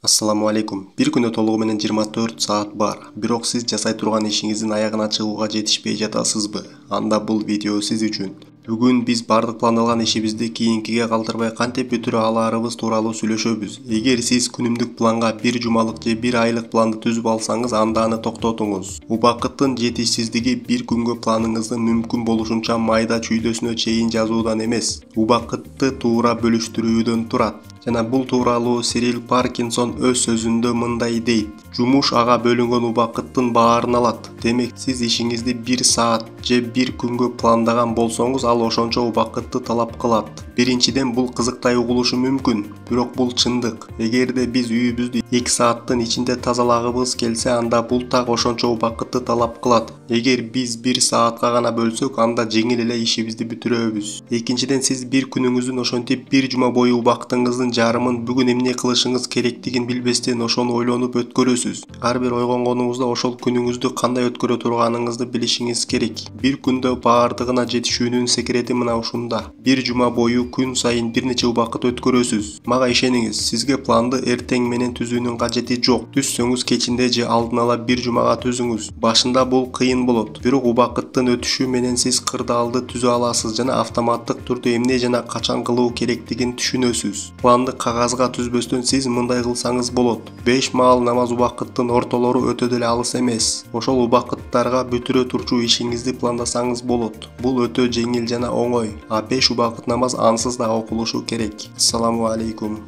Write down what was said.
Assalamu алейкум. Bir күнө толугу менен 24 саат бар. Бирок сиз жасай турган ишиңиздин аягына чыгууга жетишпей жатасызбы? Анда бул видео сиз үчүн. Бүгүн биз бардык пландалган ишибизди кийинкиге калтырбай кантип бүтүрө аларыбыз тууралуу сүйлөшөбүз. Эгер сиз күнүмдүк планга бир жумалык же бир айлык планды түзүп алсаңыз, анда аны токтотуңуз. Убакыттын жетишсиздиги бир күнгө планыңыздын мүмкүн болушунча майда чүйдөсүнө чейин жазуудан эмес, убакытты туура бөлүштүрүүдөн турат. Жана бул тууралуу Сирил Паркинсон өз сөзүндө мындай дейт: жумуш ага бөлүнгөн убакыттын баарын алат. Демек, сиз ишиңизди 1 саат же 1 күнгө пландаган болсоңуз, ал ошончо убакытты талап кылат. Биринчиден, бул кызыктай угулушу мүмкүн, бирок бул чындык. Эгерде биз үйүбүздү 2 сааттын ичинде тазалагыбыз келсе, анда бул так ошончо убакытты талап кылат. Эгер биз 1 саатка гана бөлсөк, анда жеңил эле ишибизди бүтүрөбүз. Экинчиден, сиз бир күнүңүздүн ошентип бир жума бою убактыңыздын жарымын бүгүн эмне кылышыңыз керектигин билбестен ошону ойлонуп өткөрөсүз. Ар бир ойгонгонуңузда ошол күнүңүздү кандай өткөрө турганыңызды билишиңиз керек. Бир күндө баардыгына жетишүүнүн секрети мына ушунда. Бир жума бою күн сайын бир нече убакыт өткөрөсүз. Мага ишениңиз, сизге планды эртең менен түзүүнүн кажети жок. Түзсөңүз кечинде же алдын ала бир жумага түзүңүз. Башында бул кыйын болот, бирок убакыттын өтүшү менен сиз кырдаалды түзө аласыз жана автоматтык түрдө эмне жана качан кылуу керектигин түшүнөсүз. Планды кагазга түзбөстөн сиз мындай кылсаңыз болот. 5 маал намаз убакыттын ортолору өтө деле алыс эмес. Ошол убакыттарга бүтүрө турчу ишиңизди пландасаңыз болот. Бул өтө жеңил жана оңой. А 5 убакыт намаз ансыз да окулушу керек. Ассаламу алейкум.